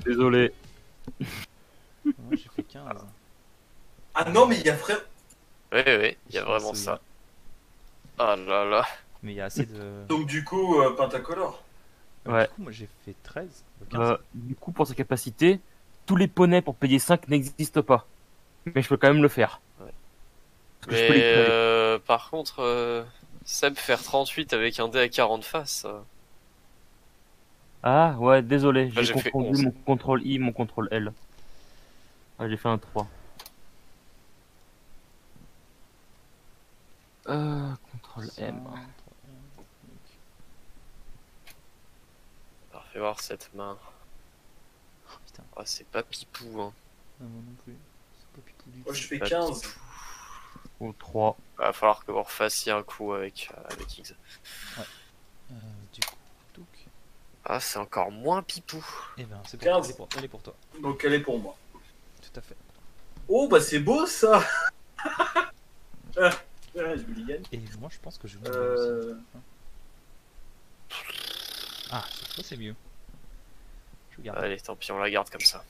Désolé. Moi j'ai fait 15. Ah non, mais il y a frère. Oui, oui, il y a Je me vraiment souviens. ça. Ah là là. Mais il y a assez de. Donc du coup, Pentacolor. Ouais. Du coup, moi j'ai fait 13. 15. Du coup, pour sa capacité, tous les poneys pour payer 5 n'existent pas. Mais je peux quand même le faire. Ouais. Parce que je peux les Mais créer. par contre, Seb faire 38 avec un dé à 40 faces. Ah, ouais, désolé, Là, j'ai j'ai fait confondu 11. mon contrôle I, mon contrôle L. Ah, j'ai fait un 3. Contrôle M. Alors, fais voir cette main. Oh, putain, Ah, c'est pas pipou, hein. non, moi non plus. C'est pas pipou du Moi, tout. je fais Pas 15. pipou. Au 3. Va falloir que vous refassiez un coup avec X. Du coup, touc. Ah, c'est encore moins pipou. Eh ben, c'est pour 15. Elle est pour toi. Donc elle est pour moi. Tout à fait. Oh, bah c'est beau ça. Je me les gagne. Et moi je pense que je vais mourir aussi. Euh... Ah, cette fois c'est mieux. Je garde. Allez, tant pis, on la garde comme ça.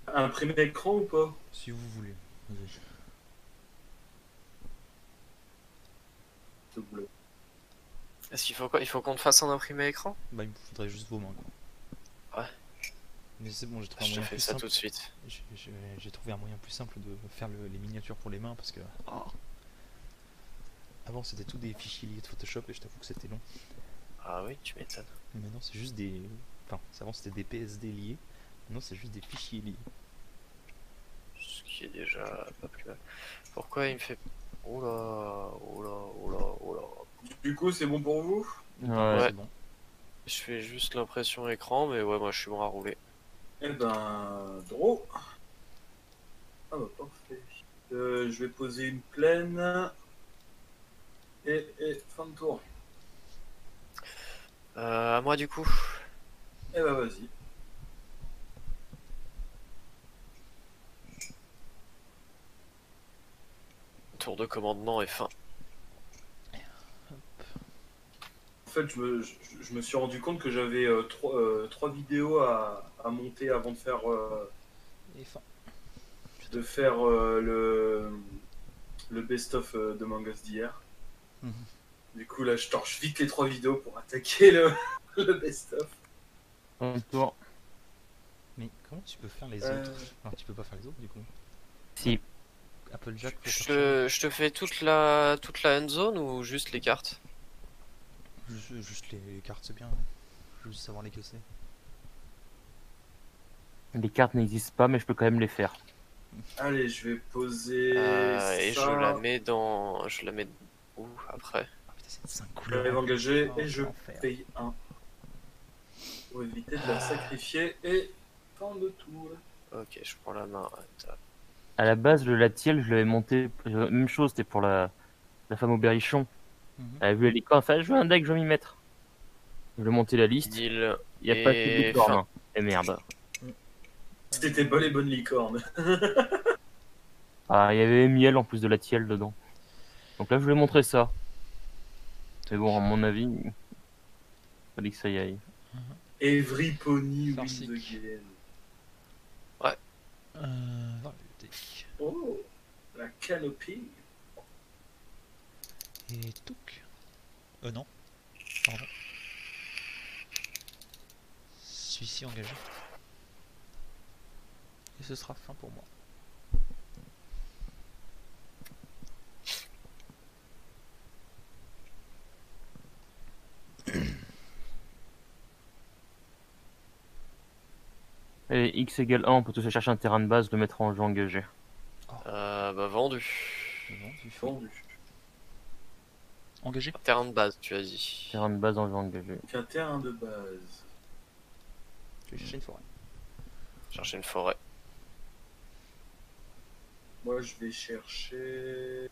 Imprimer l'écran ou pas? Si vous voulez. Vas-y. S'il te plaît. Est-ce qu'il faut quoi? Il faut qu'on te fasse un imprimé écran? Bah, il me faudrait juste vos mains quoi. Ouais. Mais c'est bon, j'ai trouvé un Je te moyen fais plus ça simple. tout de suite. J'ai trouvé un moyen plus simple de faire les miniatures pour les mains parce que. Avant c'était tout des fichiers liés de Photoshop et je t'avoue que c'était long. Ah oui, tu m'étonnes. Mais maintenant c'est juste des. Enfin, avant c'était des PSD liés. Maintenant c'est juste des fichiers liés. Ce qui est déjà pas plus mal. Pourquoi il me fait... Oula, oula, oula, oula. Du coup, c'est bon pour vous? Ouais. C'est bon. Je fais juste l'impression écran, mais ouais, moi je suis bon à rouler. Eh ben, draw. Ah bah parfait. Je vais poser une plaine. Et fin de tour. À moi du coup. Eh bah vas-y. Tour de commandement et fin. En fait, je me suis rendu compte que j'avais trois vidéos à monter avant de faire, Et fin. le best-of de mangas d'hier. Mhm. Du coup, là, je torche vite les 3 vidéos pour attaquer le best-of. Un tour. Mais comment tu peux faire les Euh. autres? Enfin, tu peux pas faire les autres du coup. Si. Applejack pour Je te fais toute la end zone ou juste les cartes? Juste les cartes c'est bien. Je veux juste savoir les que c'est. Les cartes n'existent pas, mais je peux quand même les faire. Allez, je vais poser Et ça. je la mets dans... Je la mets où après? Ah putain, c'est 5 Je couleurs. vais engager Oh, et je l'enfer. paye 1. Pour éviter de la sacrifier et fin de tour. Ok, je prends la main. À la base, le Latiel, je l'avais monté. Même chose, c'était pour la femme au berrichon. Mhm. Elle a vu les licornes, enfin, je veux un deck, je vais m'y mettre. Je vais monter la liste. Deal. Il n'y a pas assez de Et licornes. fin. Hein. Et merde. C'était pas les bonnes licornes. Ah, il y avait miel en plus de Latiel dedans. Donc là, je voulais montrer ça. Mais bon, à mon avis, il fallait que ça y aille. Every Pony wins Farcique. the game. Voilà le deck. Oh, la canopée. Et touc. Non. Pardon. Celui-ci engagé. Et ce sera fin pour moi. Et X égale 1, on peut tous aller chercher un terrain de base, le mettre en jeu engagé. Bah vendu. Bon, tu fais. Vendu. Engagé. Terrain de base, tu as dit. Terrain de base en jeu engagé. Donc un terrain de base. Je vais chercher une forêt. Chercher une forêt. Moi, je vais chercher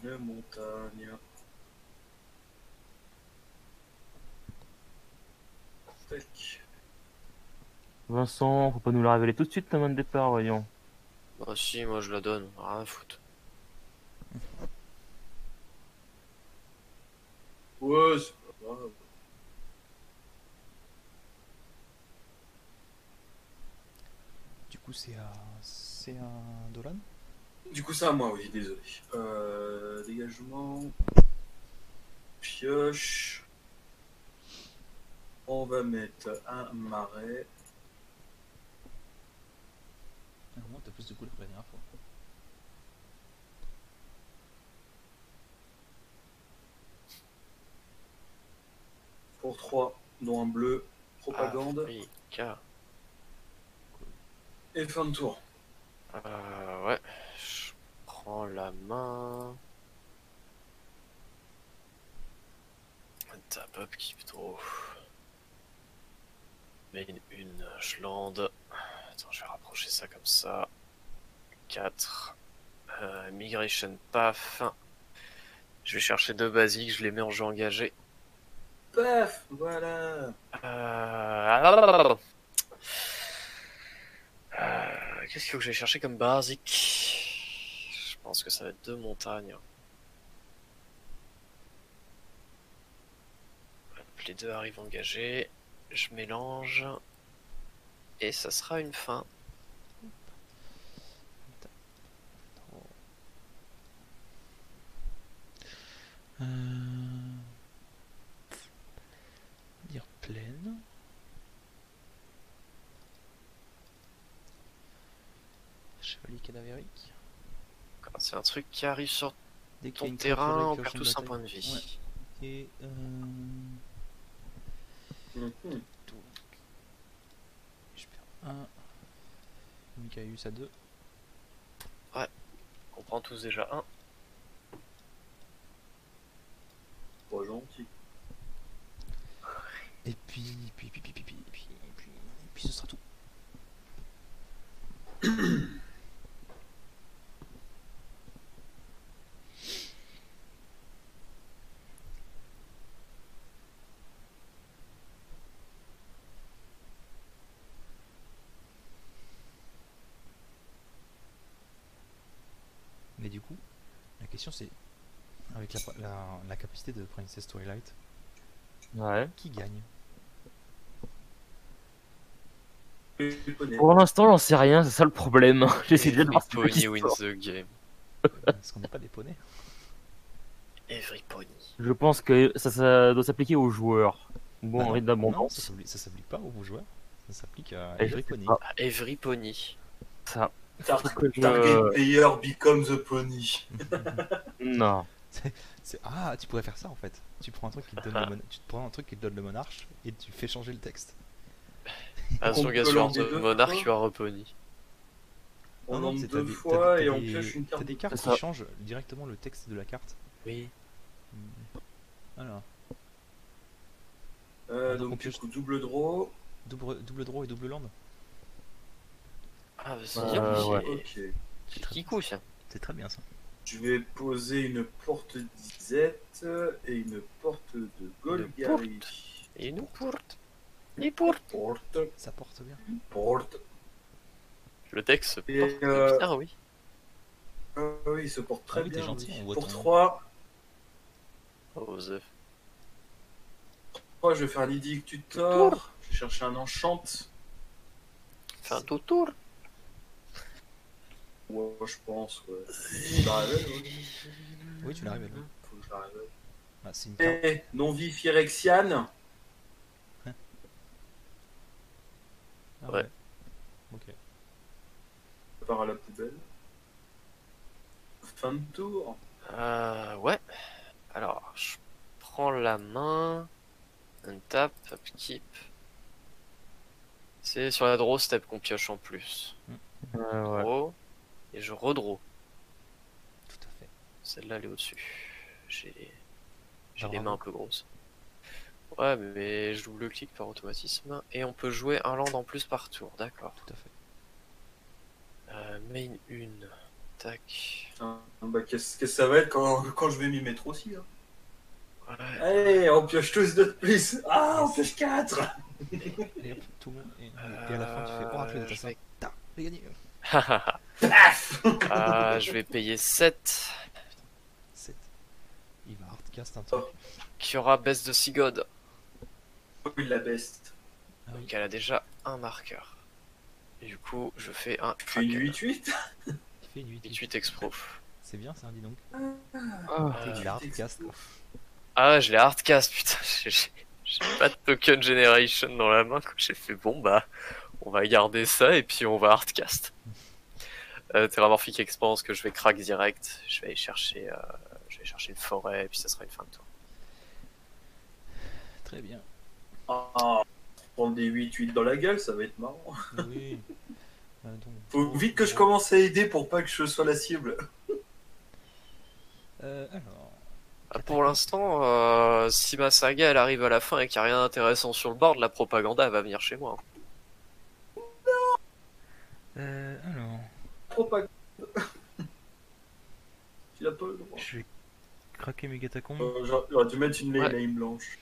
une montagne. Tac. Vincent, faut pas nous la révéler tout de suite la main de départ, voyons. Bah si, moi je la donne. Rien à foutre. Ouais, c'est pas grave. coup, c'est un Dolan. Du coup, c'est à moi, oui, désolé. Dégagement. Pioche. On va mettre un marais. Au moins, t'as plus de couleurs que la dernière fois. Pour 3, dont un bleu. Propagande. Africa. Et fin de tour. Ouais. Je prends la main. Tap up, keep draw. Main une, Schland. Attends, je vais rapprocher ça comme ça. 4. Migration, paf. Je vais chercher 2 basiques, je les mets en jeu engagé. Paf, voilà. Qu'est-ce qu'il faut que j'aille chercher comme basique? Je pense que ça va être 2 montagnes. Hop, les 2 arrivent engagés. Je mélange. Et ça sera une fin. Dire pleine. Chevalier cadavérique. Quand c'est un truc qui arrive sur Dès qu'il y a ton une terrain, créature on avec perd tous un point de vie. Ouais. Et Mhm. donc, je perds 1. Micaeus à 2. On prend tous déjà un. Pas gentil. Et puis ce sera tout. Mais du coup, la question c'est, avec la capacité de Princess Twilight, Ouais. qui gagne? Je connais. Pour l'instant, j'en sais rien, c'est ça le problème. J'essaie déjà de Every voir ce pony qui wins sort. the game. Parce qu'on n'est pas des poneys. Every pony. Je pense que ça doit s'appliquer aux joueurs. Bon, en rythme Non, d'abondance. ça s'applique pas aux joueurs. Ça s'applique à Et je Every sais Pony. pas. Every pony. Ça. Tar- Faut que je- Target player becomes a pony. Non. Ah, tu pourrais faire ça en fait. Tu prends un truc qui te donne tu te prends un truc qui te donne le monarche et tu fais changer le texte. As On long peut as you are l'enlever the deux monarch, fois. you are a pony. On lance c'est- 2 t'as fois t'as et on pioche une T'as carte. des cartes C'est qui ça. changent directement le texte de la carte. Oui. Alors, donc on Donc du pioche. coup, double draw. Double draw et double land. Ah, vas-y, Ouais. Ok. c'est qui coup ça. C'est très bien ça. Je vais poser une porte d'Isette et une porte de Golgari. Et une porte. Une porte. Porte. Ça porte bien. Porte. Le texte se Et, porte bien, oui. Ah oui, il se porte très Ah oui, t'es bien. gentil, oui. on voit Pour ton- 3, Oh, Zef. je vais faire un Idic Tutor. Je vais chercher un enchant. Fais un tout tour. Ouais, je pense. Ouais. Je la révèle, ouais. Oui, tu la révèles. oui. Faut que je la révèle. Ah, c'est une carte. Et non-vie Phyrexiane. Ah, Ouais. Ok. Ça part à la poubelle. Fin de tour. Ouais. Alors, je prends la main. Un tap, upkeep. C'est sur la draw step qu'on pioche en plus. Ouais. Draw. Et je redraw. Tout à fait. Celle-là, elle est au-dessus. J'ai les Bravo. mains un peu grosses. Ouais, mais je double-clique par automatisme. Et on peut jouer un land en plus par tour, d'accord. Tout à fait. Main 1. Tac. Putain, bah, qu'est-ce que ça va être quand je vais m'y mettre aussi hein. Ouais. Allez, on pioche tous 2 de plus. Ah, on pioche 4. Et hop, tout le monde. Et à la fin, tu fais oracle de ta je sœur. vais- Ta, j'ai gagné. Paf. Je vais payer 7. 7. Il va hardcast un truc. Qui aura baisse de Sigod. Oui, la best. Ah oui. Donc elle a déjà un marqueur. Et du coup, je fais un Tu fais une Kraken. 8-8. Il fait une 8. 8 expro. C'est bien ça, dis donc. Ah, Il a hardcast. Ah, je l'ai hardcast, putain. J'ai pas de token generation dans la main. Quoi. J'ai fait bon, bah, on va garder ça et puis on va hardcast. Terramorphic Expanse que je vais crack direct. Je vais aller chercher une forêt et puis ça sera une fin de tour. Très bien. Ah, prendre des 8-8 dans la gueule, ça va être marrant. Oui. Donc, Faut vite que je commence à aider pour pas que je sois la cible. Alors. Ah, pour l'instant, si ma saga elle arrive à la fin et qu'il n'y a rien d'intéressant sur le board, la propaganda elle va venir chez moi. Alors. Trop pas. Tu l'as pas le droit. Je vais craquer mes catacomb. J'aurais dû mettre une Ouais. lane blanche.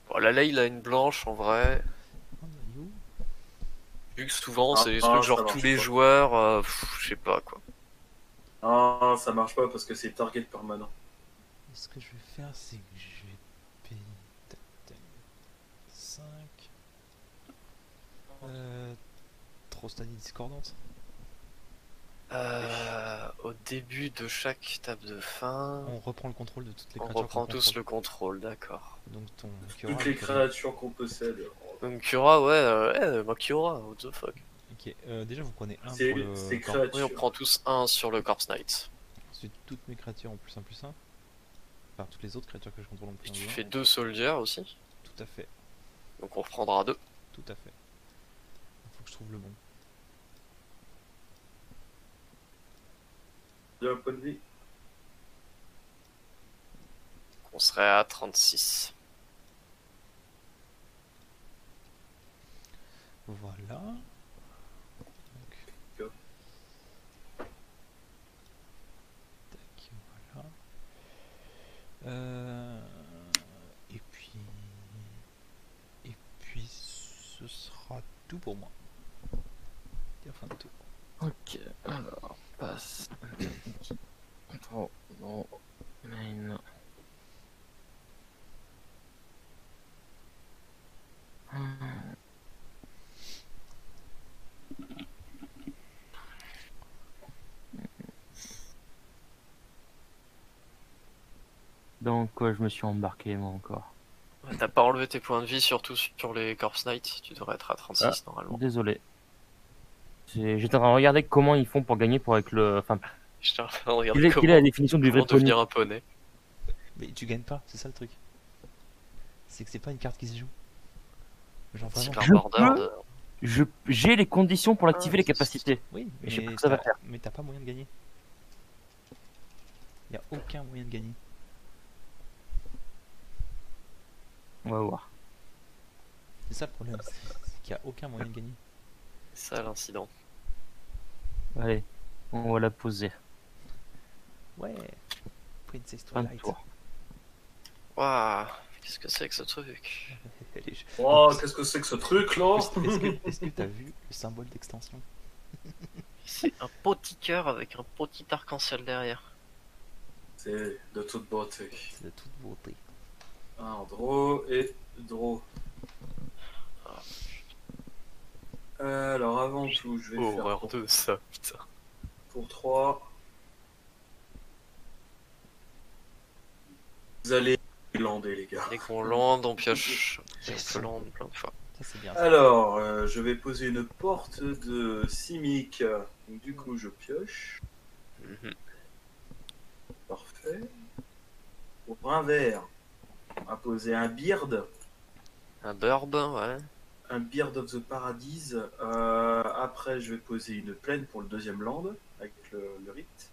Bon, la Lay, il a une blanche en vrai. Oh, you. Vu que souvent Ah, c'est des ah, trucs ça genre marche tous les pas. joueurs, je sais pas quoi. Ah, ça marche pas parce que c'est target permanent. Ce que je vais faire, c'est que je vais payer. Tac, tac. 5. Trop stadie discordante. Au début de chaque table de fin, On reprend le contrôle de toutes les on créatures. reprend qu'on tous contrôle. le contrôle, d'accord. Donc ton Kiora, Toutes les il peut- créatures qu'on possède. Donc Kiora, ouais, ma Kiora, what the fuck. Ok, déjà vous prenez un C'est pour le c'est corps. créatures. Oui, on prend tous un sur le Corpse Knight. Ensuite, toutes mes créatures en +1/+1. Enfin, toutes les autres créatures que je contrôle en Et tu +1/+1. fais 2 soldiers aussi, Tout à fait, donc on reprendra 2. tout à fait. Il faut que je trouve le bon. De un point de vie. On serait à 36. Voilà. Donc, Go. tac, voilà. Et puis, ce sera tout pour moi. Et fin de tour. ok, alors, passe. 3, non, main. Dans quoi je me suis embarqué moi encore? Ouais, t'as pas enlevé tes points de vie, surtout sur les Corpse Knight, tu devrais être à 36 normalement. Désolé. J'étais en train de regarder comment ils font pour gagner pour avec le. Enfin, J'étais en train de regarder quelle est comment, la définition du vrai comment pony? devenir un poney. Mais tu gagnes pas, c'est ça le truc. C'est que c'est pas une carte qui se joue. Genre C'est vraiment. un Je border. J'ai les conditions pour activer les c'est- capacités. Oui, Mais je sais pas mais ce que ça va t'as faire. mais t'as pas moyen de gagner. Y a aucun moyen de gagner. On va voir. C'est ça le problème, c'est qu'il y a aucun moyen de gagner. C'est ça l'incident. Allez, on va la poser. Ouais. Princess Fin de Twilight. tour. Waouh, qu'est-ce que c'est que ce truc? Elle est- Oh, qu'est-ce que c'est que ce truc là? Est-ce que t'as vu le symbole d'extension? C'est un petit cœur avec un petit arc-en-ciel derrière. C'est de toute beauté. C'est de toute beauté. Un draw et draw. Alors avant tout, je vais faire Horreur de ça, putain. pour 3. Vous allez lander les gars. Dès qu'on lande, on pioche. Yes. On peut land plein de fois. Ça c'est bien. Ça. Alors, je vais poser une porte de Simic. Donc, du coup, je pioche. Mhm. Parfait. Pour un vert, on va poser un Beard. Un burb, ouais. Un Beard of the Paradise. Après, je vais poser une plaine pour le deuxième land avec le rite.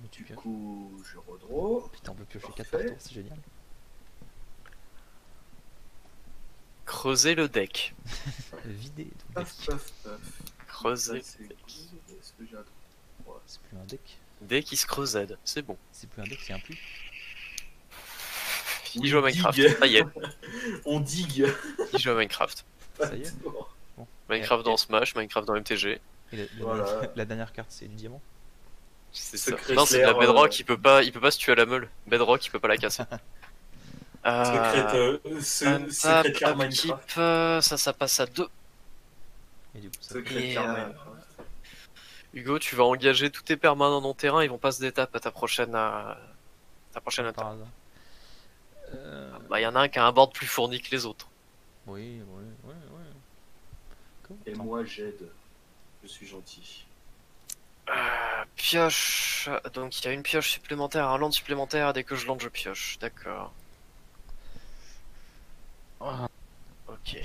Mais tu Du pioches. coup, je redraw. Putain, on peut piocher 4 Parfait. par tour, c'est génial. Creuser le deck. Vider ton deck. Paf, paf, paf. Creuser. Ça, c'est good. Est-ce que j'ai un truc? C'est plus un deck. Deck qui se creusade, c'est bon. C'est plus un deck, c'est un plus. Il joue à Minecraft, digue. ça y est. On digue. Il joue à Minecraft. Ça y est. Minecraft dans Smash, Minecraft dans MTG. Et Voilà. la dernière carte, c'est du diamant. C'est ça. Secret Non, c'est de la clair, Bedrock, il peut pas se tuer à la meule. Bedrock, il peut pas la casser. Secrétaire upkeep, Minecraft. ça passe à 2. Et du coup, ça Secrétaire Et, Minecraft. Hugo, tu vas engager tous tes permanents dans ton terrain, ils vont passer d'étape à ta prochaine fait par attaque. hasard. Bah, y en a un qui a un board plus fourni que les autres. Oui. Comment Et attends. moi, j'aide. Je suis gentil. Pioche. Donc il y a une pioche supplémentaire, un land supplémentaire. Dès que je lande, je pioche. D'accord. Ah, Ok.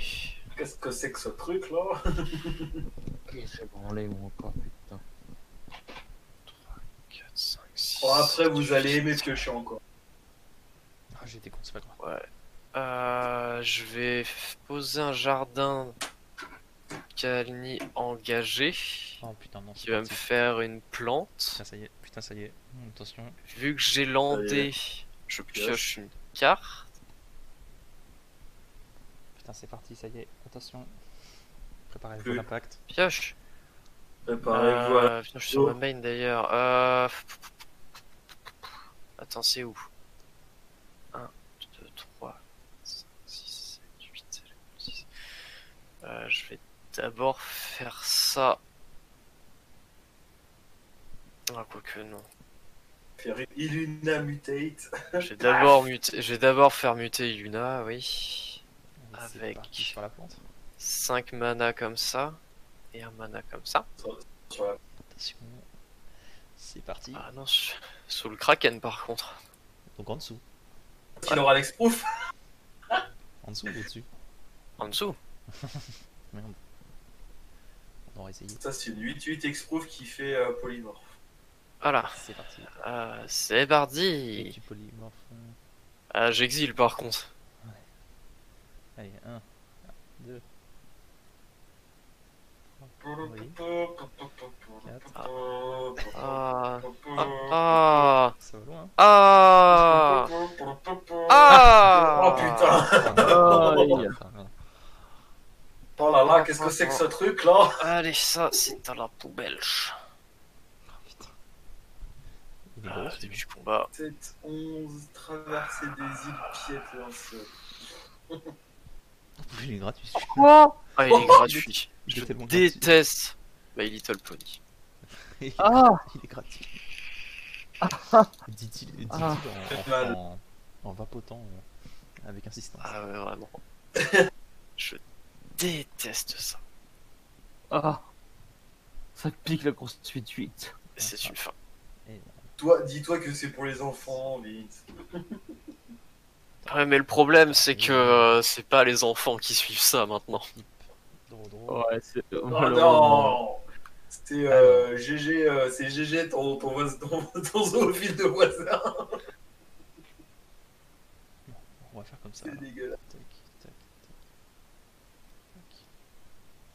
Qu'est-ce que c'est que ce truc là? ok, c'est branlé, moi, encore, putain. 4, 5, 6. Bon, après, vous allez aimer piocher encore. Ah, j'ai été con, c'est pas grave. Ouais. Je vais poser un jardin Calni engagé Oh putain, non, qui c'est va me parti. faire une plante. Putain, ça y est. Attention. Vu que j'ai landé, je pioche une carte. Putain, c'est parti, ça y est. Attention. Préparez-vous Plus. l'impact. Pioche. Préparez-vous à... Putain, je suis sur ma main d'ailleurs. Attends, c'est où? 1, 2, 3, 5, 6, 7, 8, 6. Je vais d'abord faire ça. Ah, quoique non. faire Illuna Mutate. Je vais d'abord faire muter Yuna, oui. Allez, c'est Avec- parti sur la plante. 5 mana comme ça. Et un mana comme ça. Sur la- Attention. C'est parti. Ah non, sous le Kraken par contre. Donc en dessous. Il aura l'exproof. En dessous ou au-dessus? En dessous. Merde. On aura essayé. Ça, c'est une 8-8 exproof qui fait polymorphe. Voilà. C'est parti. C'est Et parti. tu polymorphes. J'exile par contre. Allez, 1, 2. Ah. Ça va loin. Ah. Oh putain. Aïe. Oh là là, qu'est-ce que c'est que ce truc là? Allez, ça, c'est à la poubelle. Il est gros. Début du combat. 7, 11, traverser des îles piétons. Il est gratuit. Quoi? Ah, il est gratuit. il est Je tellement déteste My Little Pony. Ah. Il est gratuit. Dit-il Ah. en vapotant avec insistance. Ah ouais, vraiment. Je déteste ça. Ah. Ça pique la course 8-8. C'est une fin. Et, Toi, dis-toi que c'est pour les enfants, Vince. Ouais, mais le problème, c'est que c'est pas les enfants qui suivent ça maintenant. Dro. Ouais, c'est. Oh malheureusement. non! C'est GG, c'est GG ton zoophile de voisin. On va faire comme ça. C'est dégueulasse. Tac, tac,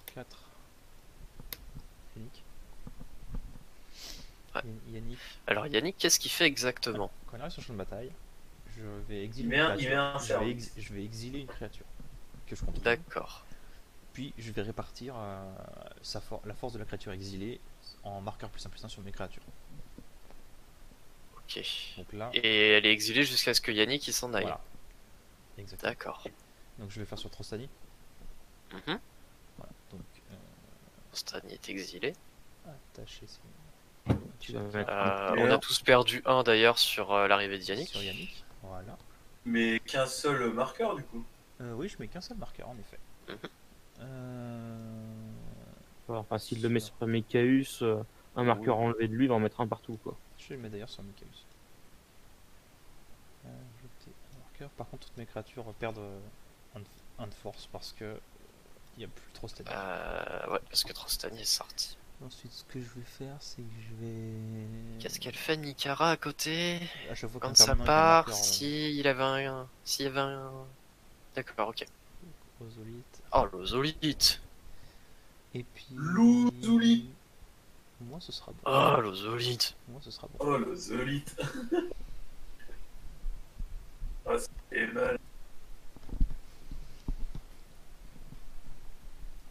tac. 4. Yannick. Ouais. Yannick, Alors Yannick, qu'est-ce qu'il fait exactement? quand il arrive sur le champ de bataille, je vais exiler Il met une un créature. service. Je vais exiler une créature que je contrôle. D'accord. Puis je vais répartir la force de la créature exilée en marqueur +1/+1 sur mes créatures. Ok. Donc là, Et elle est exilée jusqu'à ce que Yannick il s'en aille. voilà. Exactement. D'accord. Donc je vais faire sur Trostani. Mhm. Voilà. Donc Stan est exilé. attacher Tu vas mettre On a tous perdu un d'ailleurs sur l'arrivée de Yannick. sur Yannick. Voilà. Mais qu'un seul marqueur du coup. Oui, je mets qu'un seul marqueur en effet. Mhm. Enfin, s'il le met sur Mekaeus, un marqueur enlevé de lui, il va en mettre un partout, quoi. Je vais le mettre d'ailleurs sur Mikaeus. Ajouter un marqueur. Par contre, toutes mes créatures perdent un de force parce que il n'y a plus trop Trostani. Ouais, parce que Trostani est sorti. Ensuite, ce que je vais faire, c'est que je vais. Qu'est-ce qu'elle fait Nikara à côté? À chaque fois Quand qu'un ça permanent est un part, marqueur, s'il y avait un... D'accord, ok. Ozolite. Oh, l'Ozolite. Et puis. L'Ozolite. Moi, ce sera bon. Oh, l'Ozolite. Moi, ce sera bon. Oh le Zolite. Ah, c'est mal.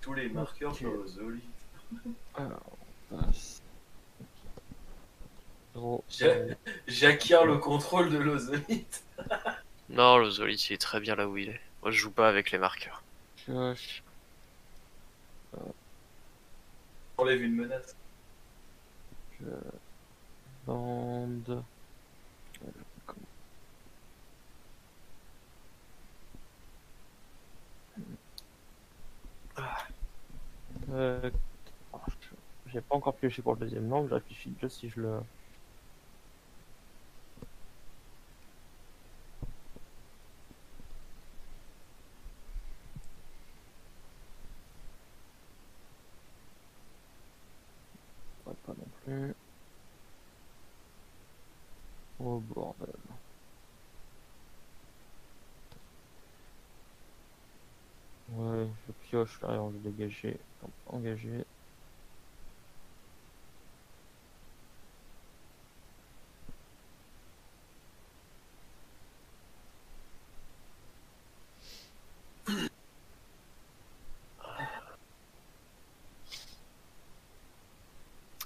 Tous les marqueurs sur le Zolite. Alors, on passe. Zéro. J'acquiers le contrôle de l'Ozolite. Non, le Zolit il est très bien là où il est. Moi je joue pas avec les marqueurs. Pioche. Enlève une menace. Bande. Euh, j'ai pas encore pioché pour le deuxième nombre, je réfléchis déjà si je le. Ouais, pas non plus. Oh bordel. Ouais, je pioche là et on va dégager. Engager.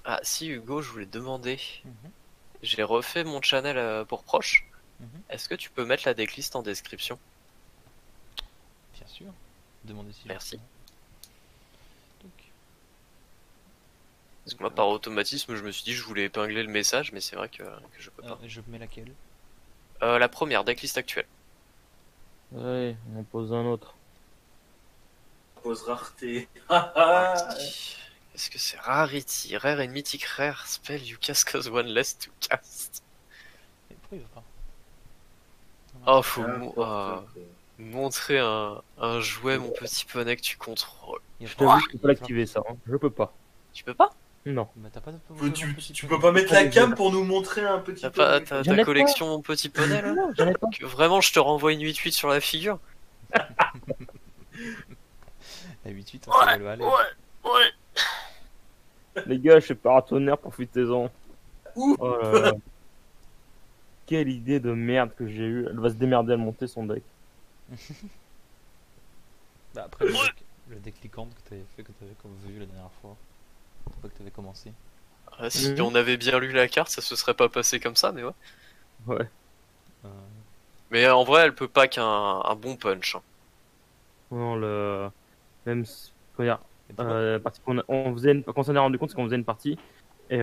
Ah si Hugo, je voulais te demander. Mhm, J'ai refait mon channel pour proche. mhm. Est-ce que tu peux mettre la decklist en description? Bien sûr. Demandez si Merci. Donc, Parce que moi par automatisme je me suis dit je voulais épingler le message mais c'est vrai que je peux pas. alors, je mets laquelle? La première, decklist actuelle. Ouais, on en pose un autre. Pose rareté. Rarity. Est-ce que c'est Rarity? Rare and Mythic Rare spell you cast cause one less to cast. Mais pourquoi il va pas? Oh, faut N'importe quoi. montrer un jouet, mon petit poney que tu contrôles. Il va Je falloir- t'avoue que je peux pas l'activer ça, hein. Je peux pas. Tu peux pas? Non. Bah, t'as pas de Tu peux pas mettre la cam pour nous montrer un petit T'as peu. pas ta J'en ai pas. collection, mon petit poney là? Non, j'en ai pas. Que vraiment je te renvoie une 8-8 sur la figure? À 8-8, on sait où elle va aller. Ouais. Les gars, je suis paratonnerre, profitez-en. Ouh. Oh là là. Quelle idée de merde que j'ai eue. Elle va se démerder à monter son deck. Bah, après, le décliquante que t'avais fait, que t'avais comme vu la dernière fois. C'est pas que t'avais commencé. Ah, si Mhm. on avait bien lu la carte, ça se serait pas passé comme ça, mais ouais. Ouais. Euh, Mais en vrai, elle peut pas un bon punch, hein. Non, le. Même. Regarde. et pourquoi La partie on faisait quand on s'en est rendu compte, c'est qu'on faisait une partie. Et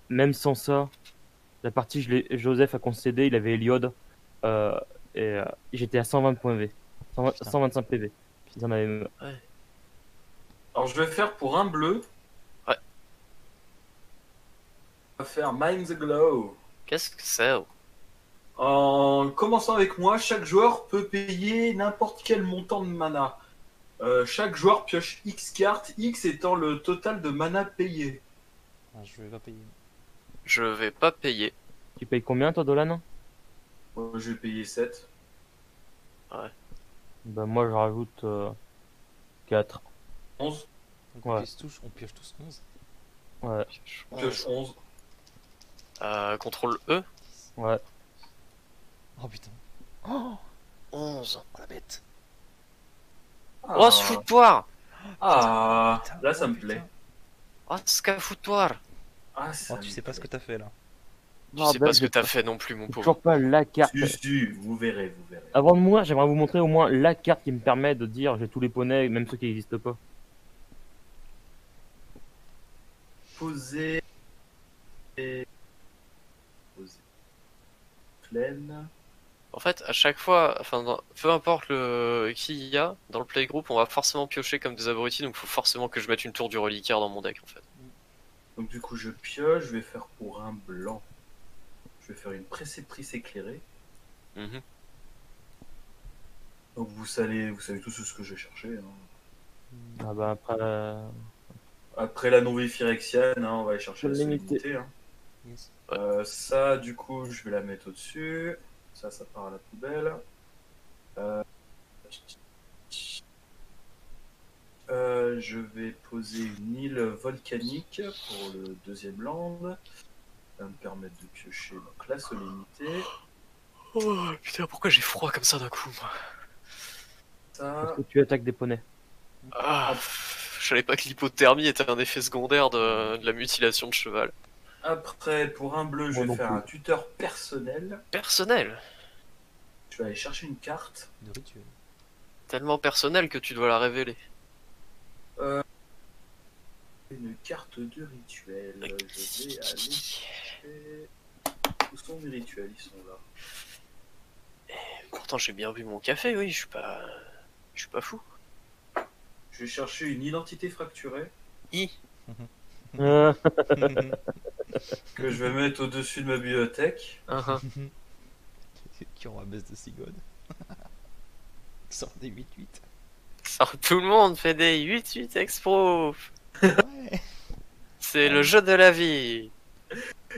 même sans ça, la partie, Joseph a concédé, il avait Eliod. Euh, et j'étais à 120 points V. 120 Putain. 125 PV. Ils en avaient. Alors je vais faire pour un bleu. Ouais. On va faire Mind the Glow. Qu'est-ce que c'est? Oh. En commençant avec moi, chaque joueur peut payer n'importe quel montant de mana. Chaque joueur pioche X cartes, X étant le total de mana payé. Ah, je vais pas payer. Je vais pas payer. Tu payes combien, toi, Dolan? Moi, je vais payer 7. Bah, moi, je rajoute 4. 11. Donc Ouais. on pioche tous 11. Ouais, Pioche 11. Contrôle E. ouais. Oh putain. 11. Oh la bête. Oh, ce foutoir! Ah, Putain, là ça oh, me putain. plaît. Oh, ce foutoir! Ah, ça Oh, tu me sais pas ce que plaît. t'as fait là. Tu sais pas ce que t'as fait non plus, mon pauvre. Toujours pas la carte. Si, vous verrez, vous verrez. Avant de mourir, j'aimerais vous montrer au moins la carte qui me permet de dire j'ai tous les poneys, même ceux qui n'existent pas. Poser. Poser. Plaine. En fait, à chaque fois, enfin, peu importe qui il y a, dans le playgroup, on va forcément piocher comme des abrutis, donc faut forcément que je mette une tour du reliquaire dans mon deck, en fait. Donc du coup je pioche, je vais faire pour un blanc. Je vais faire une préceptrice éclairée. Mhm. Donc vous savez tous ce que j'ai cherché. Hein. Ah bah après. Après la non Phyrexiane, hein, on va aller chercher la Solennité. solennité. Hein. Yes. Ça, du coup, je vais la mettre au-dessus. Ça part à la poubelle. Je vais poser une île volcanique pour le deuxième land. Ça va me permettre de piocher donc, la solennité. Oh putain, pourquoi j'ai froid comme ça d'un coup, moi? Ça, Est-ce que tu attaques des poneys? Ah, je savais pas que l'hypothermie était un effet secondaire de la mutilation de cheval. après, pour un bleu, je Moi vais non faire plus. un tuteur personnel. Personnel. Je vais aller chercher une carte. De rituel. Tellement personnel que tu dois la révéler. Une carte de rituel. Je vais aller chercher... Où sont mes rituels? Ils sont là. Pourtant j'ai bien bu mon café, oui, je suis pas fou. Je vais chercher une identité fracturée Euh, que je vais mettre au-dessus de ma bibliothèque. Qui aura baisse de Sigone. Sort des 8-8. Ça, tout le monde fait des 8-8 expro. Ouais. C'est le jeu de la vie.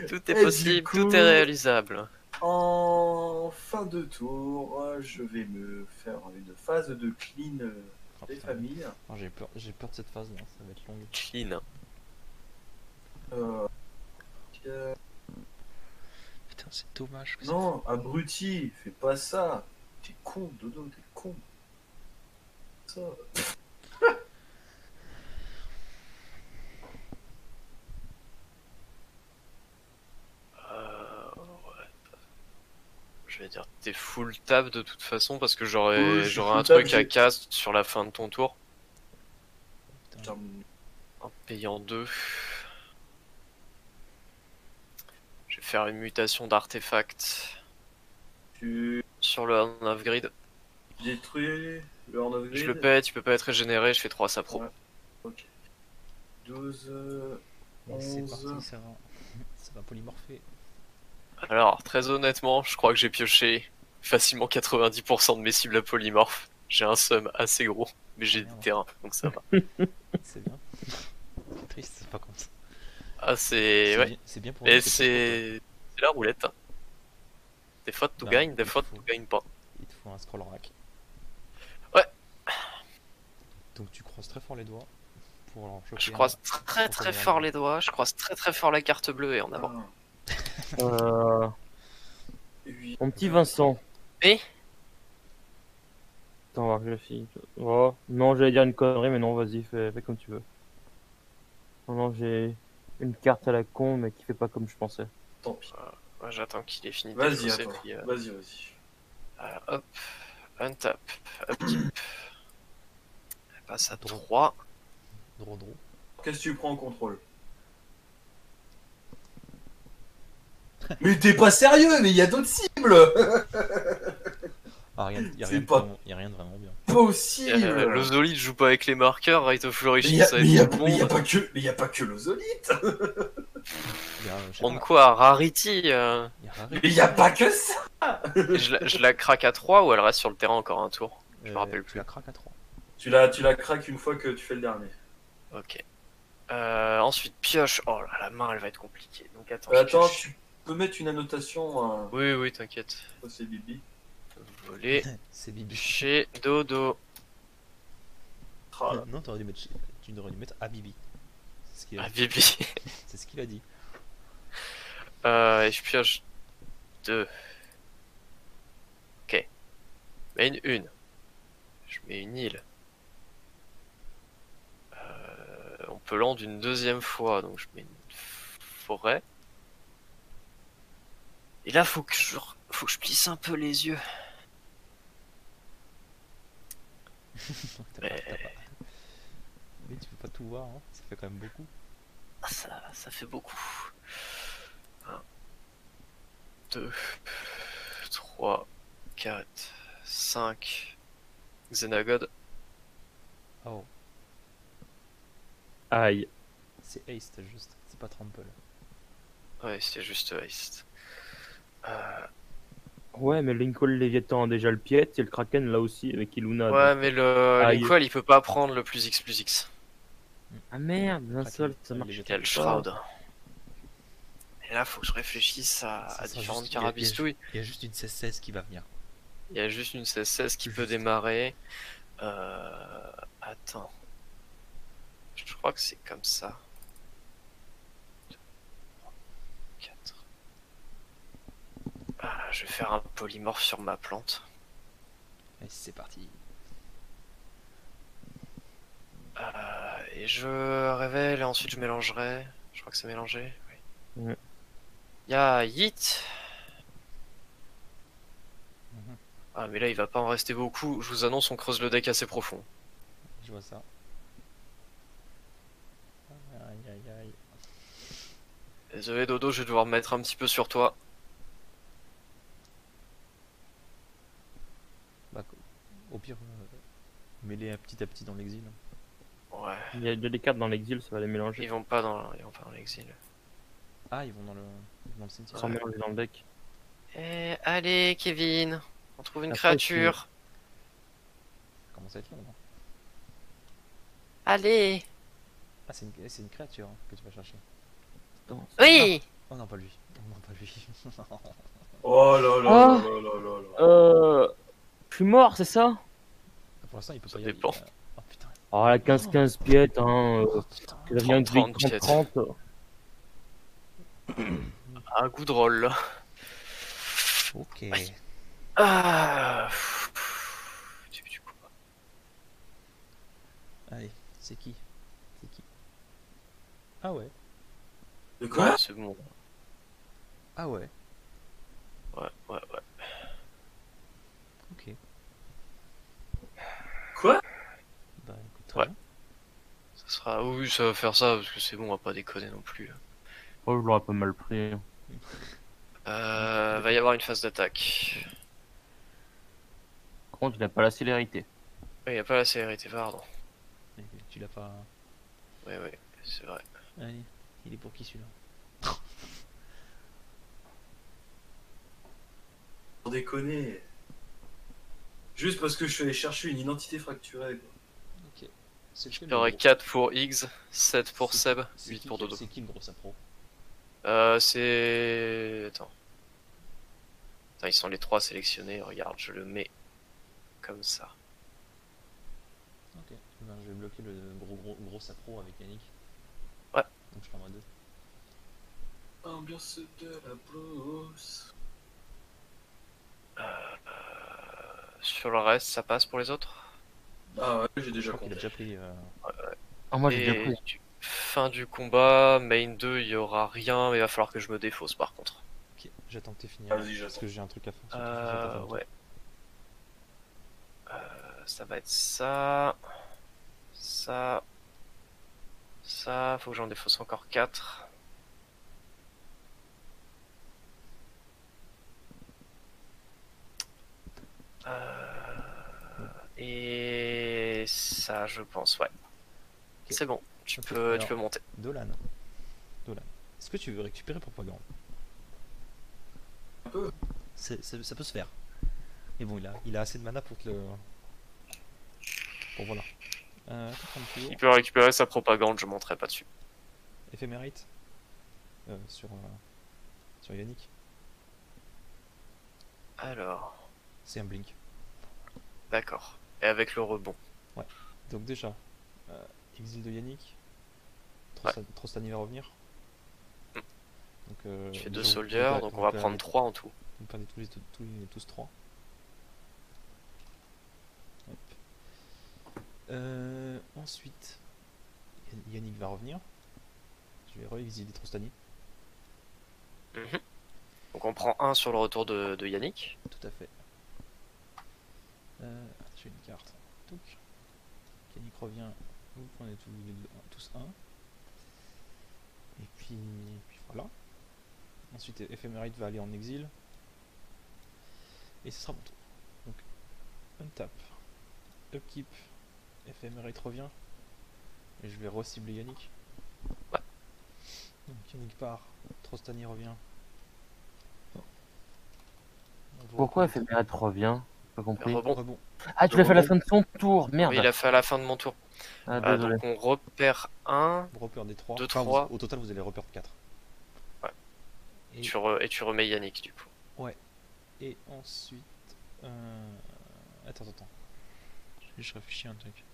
Tout est Et du possible, coup- tout est réalisable. En fin de tour, je vais me faire une phase de clean Oh, des putain. familles. Oh, j'ai peur de cette phase là, ça va être long. Clean. Euh, Putain, c'est dommage que non, abruti, fais pas ça. T'es con, Dodo, t'es con. Ça. Ouais. Je vais dire t'es full tab de toute façon parce que Oui, j'aurai je suis un full tab, truc à j'ai- cast sur la fin de ton tour Putain, en payant 2. Je vais faire une mutation d'artefact tu sur le Horn of Grid. détruis le Horn of Grid. Je le pète, il peut pas être régénéré, je fais 3 sapro. Ouais. Ok. 12, Et c'est 11. parti, ça va polymorpher. Alors, très honnêtement, je crois que j'ai pioché facilement 90% de mes cibles à polymorphe. J'ai un sum assez gros, mais j'ai Ah, des merde. terrains, donc ça va. C'est bien. C'est triste, par contre. Ah, c'est... Ouais. C'est bien pour Et nous, pas c'est la roulette. Hein. Des fois tu Bah, gagnes, des il fois faut- tu gagnes pas. pour toi. Il te faut un scroll rack. Ouais. Donc tu croises très fort les doigts pour en choper Je un. croise très pour très pouvoir fort le- les doigts, je croise très très fort la carte bleue et en avant. euh, 8. Mon petit Vincent. Et Attends, on va voir que je fille. Oh, non, j'allais dire une connerie, mais non, vas-y, fais comme tu veux. Non, non, j'ai une carte à la con, mais qui fait pas comme je pensais. Tant pis. ouais, j'attends qu'il ait fini de Vas-y, défausser, attends. puis Vas-y, vas-y. hop, untap, upkeep. Elle passe à Draw. 3. Draw. Qu'est-ce que tu prends en contrôle? Mais t'es pas sérieux, mais il y a d'autres cibles. Ah, rien, y a C'est rien, de pas- vraiment- y a rien de vraiment bien. Possible. Le Zolid joue pas avec les marqueurs, Rite of Mais Flourishing, il y a, ça mais y a- aide tout le mais y a monde. pas que, mais y a pas que l'ozolite. Y a, je sais Prendre pas, quoi? Rarity y a Rarity. Mais y a pas que ça. je la craque à 3 ou elle reste sur le terrain encore un tour? Je me rappelle Tu plus. la craques à 3. Tu la craques une fois que tu fais le dernier. Ok. Ensuite, pioche. Oh là, la main elle va être compliquée. Donc attends. Attends, pioche. tu peux mettre une annotation. Oui, oui, t'inquiète. Ça, c'est Bibi. Voler C'est Bibi. chez Dodo. Ah, là. Non, tu devrais dû mettre à Bibi. C'est ce qu'il a Ah, dit. Bibi. C'est ce qu'il a dit. Et je pioche 2. Ok. Main 1. Je mets une île. On peut land une deuxième fois, donc je mets une forêt. Et là, faut que je plisse un peu les yeux. Mais- Mais tu peux pas tout voir, hein. Ça fait quand même beaucoup. Ah, ça fait beaucoup. 1, 2, 3, 4, 5. Xenagod. Oh, Aïe. c'est haste juste, c'est pas trample. Ouais, c'est juste haste. Ouais, mais Lincoln Léviathan a déjà le pied, et le Kraken là aussi avec Iluna. Ouais, donc- mais le Aïe. Linkwell il peut pas prendre le plus X plus X. Ah merde, d'un Kraken, seul, ça ouais, marche. Léviathan. Quel shroud. Et là, faut que je réfléchisse à Ça sera différentes juste- y a- carabistouilles. Il y a juste une 16-16 qui va venir. Il y a juste une 16-16 qui peut Juste. démarrer. Attends. Je crois que c'est comme ça. 4. Ah, je vais faire un polymorphe sur ma plante. Et c'est parti. Et je révèle et ensuite je mélangerai. Je crois que c'est mélangé. Oui. Ouais. Il y a Yeet. Mhm. Ah, mais là, il va pas en rester beaucoup. Je vous annonce, on creuse le deck assez profond. Je vois ça. Aïe aïe aïe. Désolé, Dodo, je vais devoir me mettre un petit peu sur toi. Bah, au pire, mets-les petit à petit dans l'exil. Ouais. Il y a des cartes dans l'exil, ça va les mélanger. Ils vont pas dans l'exil. Ah, ils vont dans le cimetière. Sans mélanger dans le deck. Eh, allez, Kevin. On trouve une Après, créature. Ça commence à être long, non? Allez. Ah, c'est une créature hein, que tu vas chercher. Oui. Oh non, pas lui. Oh non, pas lui. Oh là là Ah. là là là là. Je suis mort, c'est ça? Pour l'instant, il peut Ça pas y aller. dépend. Oh putain. Oh, la 15-15 piète, hein. Oh, putain. Que rien que 30-30 30 30. Un coup de roll. Ok. Ah. Allez, c'est qui? C'est qui? Ah ouais. De quoi? Ouais, c'est bon. Ah ouais. Ouais. Ok. Quoi? Bah écoute, très Ouais. bien. Ça sera. Oui, ça va faire ça parce que c'est bon, on va pas déconner non plus. Oh, je l'aurais pas mal pris. Va y avoir une phase d'attaque. Par contre, il a pas la célérité. Il y a pas la célérité, pardon. Et tu l'as pas. Ouais, c'est vrai. Allez, il est pour qui celui-là? Pour déconner. Juste parce que je suis allé chercher une identité fracturée. Quoi. Ok. C'est lequel Il y aurait le gros- 4 pour X, 7 pour C'est- Seb, c'est 8 qui- pour Dodo. C'est qui le gros sapro? C'est. Attends, ils sont les 3 sélectionnés. Regarde, je le mets comme ça. Ok. Ben, je vais bloquer le gros sapro avec Yannick. Ouais. Donc je prends moi 2. Ambiance de la brousse. Sur le reste, ça passe pour les autres. Ah ouais, j'ai Je déjà crois qu'il a compris. déjà pris. Ah, moi, j'ai déjà Et pris. fin du combat, main 2, il y aura rien, mais il va falloir que je me défausse par contre. Ok, j'attends que t'aies fini. Vas-y, Parce j'attends. que j'ai un truc à faire. Surtout si ça t'a fait longtemps. Ouais. Ça va être ça. Ça. Faut que j'en défausse encore 4. Et ça, je pense, ouais. C'est bon, tu Ok, peux alors- monter. Dolan. Est-ce que tu veux récupérer propagande? Un peu. Ça peut se faire. Mais bon, il a assez de mana pour te le. Bon, voilà. Attends, un tour. Il peut récupérer sa propagande, je monterai pas dessus. Éphémérite sur Yannick. Alors, C'est un blink. d'accord. Et avec le rebond. Donc déjà, exil de Yannick. Trostani va revenir. Mm. Donc, Je fais déjà, 2 vous soldiers, perdez- donc vous on va perdez- prendre 3 en tout. Vous perdez tous 3. Ensuite, Yannick va revenir. Je vais re-exiler Trostani. Mhm. Donc on prend 1 sur le retour de Yannick. Tout à fait. J'ai une carte. Donc, Yannick revient. Vous prenez tous 1. Et puis voilà. Ensuite, Ephémérite va aller en exil. Et ce sera mon tour. Donc, untap. Upkeep. Ephémérite revient. Et je vais re-cibler Yannick. Ouais. Donc, Yannick part. Trostani revient. On vous Pourquoi reprend- Ephémérite revient? Pas compris. Rebond. Rebond. Ah, tu l'as fait à la Rebond. fin de son tour, merde. Oui, il a fait à la fin de mon tour. Ah, désolé. Donc on repère 1. Vous reperdez 3. 2, 3. Au total, vous allez reperdre 4. Ouais. Et, Et tu remets Yannick du coup. et ensuite. Attends. Je réfléchis à un truc.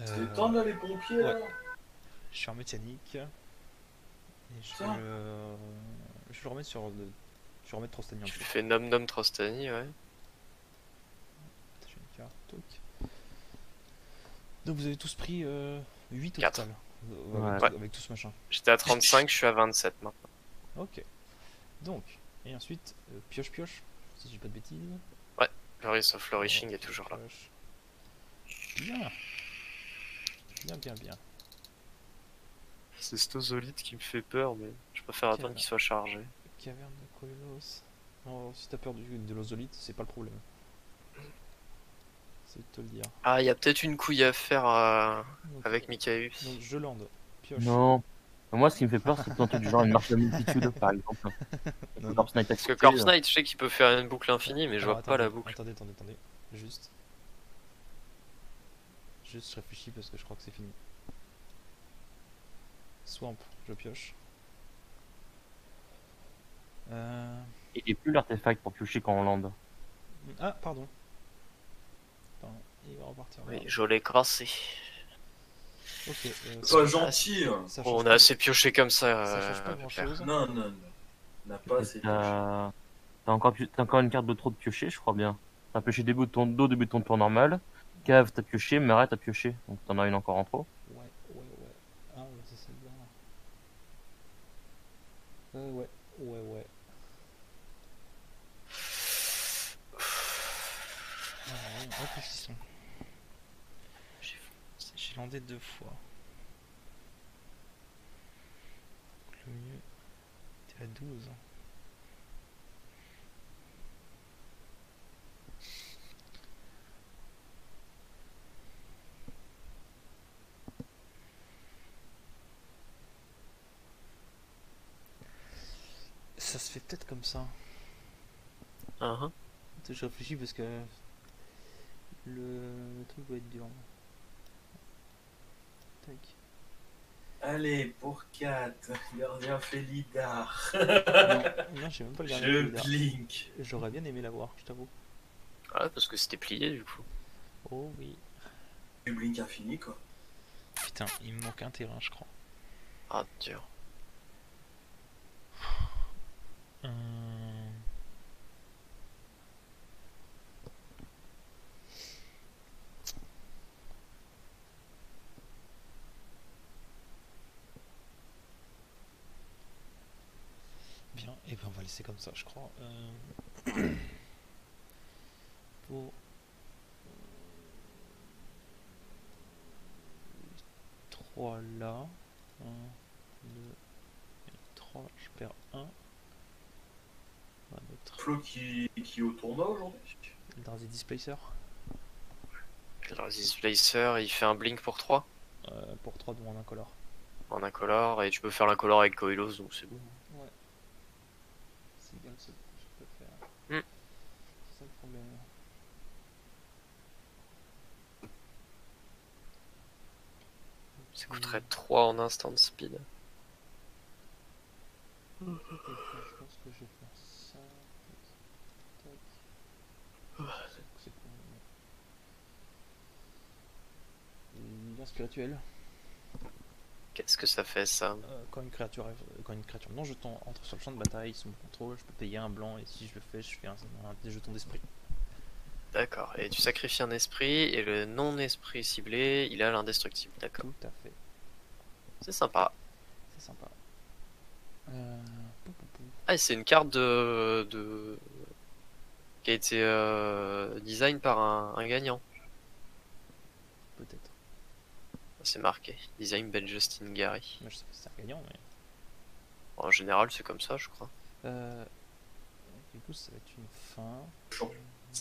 C'est le temps de là, les pompiers là. Je vais remettre Yannick. Et je vais Tiens. le remettre sur le. Je vais remettre Trostani en Tu dessous. fais Nom Trostani, ouais. J'ai une carte. Toc. Donc vous avez tous pris 8 au 4. total. Ouais. Avec tout ce machin. J'étais à 35, je suis à 27 maintenant. Ok. Donc, et ensuite, pioche. si j'ai pas de bêtises. Glorious of Flourishing est Ok, toujours là. pioche. Bien. Bien, bien, bien. C'est Stozolite qui me fait peur, mais je préfère attendre qu'il soit chargé. Caverne de Koilos. Oh, si t'as peur de l'ozolite, c'est pas le problème. C'est de te le dire. Ah, il y a peut-être une couille à faire Donc, avec Micaeus. donc je lande. Pioche. Non. Moi, ce qui me fait peur, c'est plutôt un truc du genre une marque de multitude, par exemple. Non, non. Corpse Knight à Parce que côté, Corpse Knight, je sais qu'il peut faire une boucle infinie, mais je Alors, vois pas la boucle. Attendez. Juste. Juste, je réfléchis parce que je crois que c'est fini. Swamp, je pioche. Il est plus l'artefact pour piocher quand on lande. Ah, pardon. Attends, il va repartir là. Oui, je l'ai crassé. Ok. Pas gentil. Ça Oh, change on a pas, assez pioché comme ça. ça change pas Pépère. grand chose. Non, non, non. On n'a pas assez pioché. T'as encore une carte de trop de piocher, je crois bien. T'as pioché début de ton dos, début de ton tour normal. Cave, t'as pioché. Marais, t'as pioché. Donc t'en as une encore en trop. Ouais. Ah, ouais, c'est celle-là. Ouais. Alors, réfléchissons. J'ai landé 2 fois. Donc, le mieux, t'es à 12. Ça se fait peut-être comme ça. Hein. Je réfléchis parce que le truc va être dur. Tac. Allez, pour 4. Gardien Félidar. Non, j'ai même pas le Je gardien. blink. J'aurais bien aimé l'avoir, je t'avoue. Ah, parce que c'était plié du coup. Oh oui. Du blink infini, quoi. Putain, il me manque un terrain, je crois. Ah, dur. Bien, et ben on va laisser comme ça, je crois. Pour 3 là. 1, 2, 3, je perds 1. Flo qui est au tournoi aujourd'hui. Darcy Displacer. Alors, Displacer, il fait un blink pour 3 Pour 3 devant un incolore. en incolore, et tu peux faire l'incolore avec Coilos, donc c'est bon. Ouais. C'est bien ce que je peux faire. Hmm. C'est ça le problème. Ça coûterait 3 en instant speed. Je pense que je vais faire ça. C'est quoi bien spirituel. Qu'est-ce que ça fait ça? Quand une créature non jeton entre sur le champ de bataille sous mon contrôle, je peux payer un blanc et si je le fais, je fais un des jetons d'esprit. D'accord, et tu sacrifies un esprit, et le non-esprit ciblé, il a l'indestructible, d'accord. Tout à fait. C'est sympa. C'est sympa. Ah, et c'est une carte qui a été design par un gagnant. Peut-être. C'est marqué. Design Ben Justin Gary. Moi je sais pas si c'est un gagnant, mais. En général, c'est comme ça, je crois. Du coup, ça va être une fin.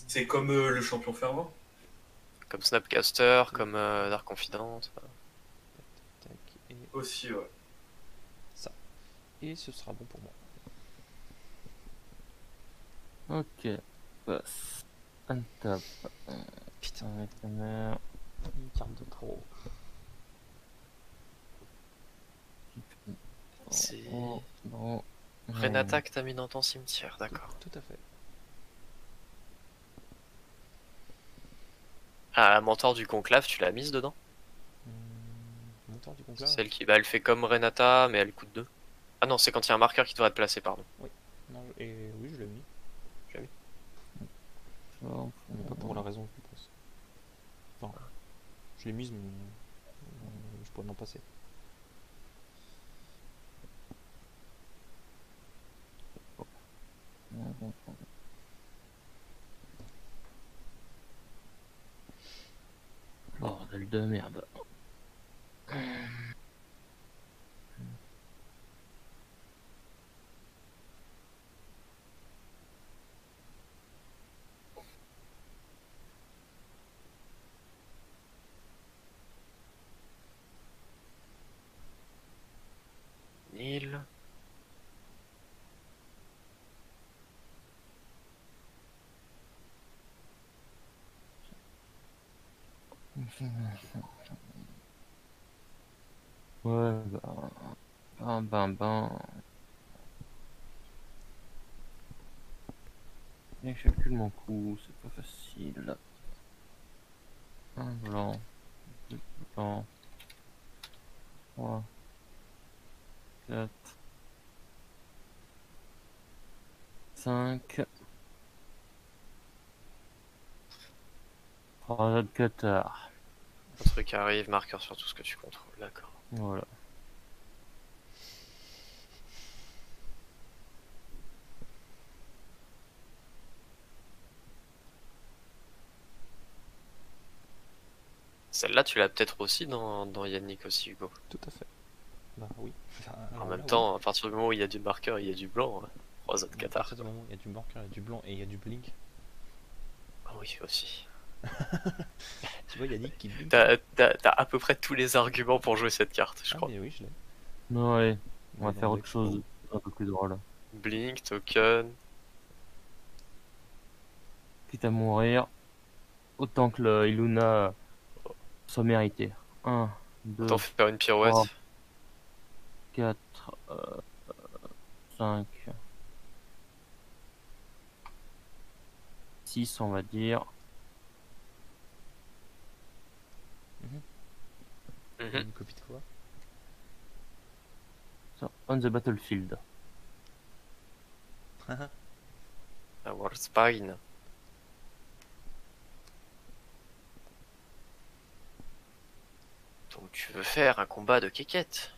C'est comme le champion fervent. Comme Snapcaster, comme Dark Confidant. Tac, et Aussi, ouais. ça. Et ce sera bon pour moi. Ok. Passe. Untap. Putain, Avec la mer. une carte de trop. C'est Bon. Renata que t'as mis dans ton cimetière, d'accord. Tout à fait. Ah, la mentor du conclave, tu l'as mise dedans? Monteur du conclave. Celle qui, bah, elle fait comme Renata, mais elle coûte 2. Ah non, c'est quand il y a un marqueur qui devrait être placé, pardon. Non, et oui, je l'ai mis. Oh, Pas pour la raison que je pense. Enfin, je l'ai mise, mais je pourrais m'en passer. de merde. Nil. Ouais, ben. Et je calcule mon coup, c'est pas facile. Un blanc, deux blancs, 3, 4, 5. 3 autres cutters. Un truc arrive, marqueur sur tout ce que tu contrôles, d'accord. Voilà. Celle-là, tu l'as peut-être aussi dans Yannick aussi, Hugo. Tout à fait. Bah oui. Enfin, En alors même là, temps, à partir du moment où il y a du marqueur, il y a du blanc. 3 autres oui. À cathares. partir du moment où il y a du marqueur, il y a du blanc et il y a du blink. Ah oui, aussi. Tu vois Yannick qui blink. T'as à peu près tous les arguments pour jouer cette carte, je Ah crois. mais oui, je l'ai. Non, allez, on va Dans faire le autre deck, chose un peu plus drôle. Blink, token. Quitte à mourir, autant que le Iluna soit mérité. 1, 2, Autant faire une 3, pirouette. 4, 5, 6, on va dire. Mhm. Une copie de quoi? So, on the battlefield. Avoir Spine. Donc tu veux faire un combat de quéquette.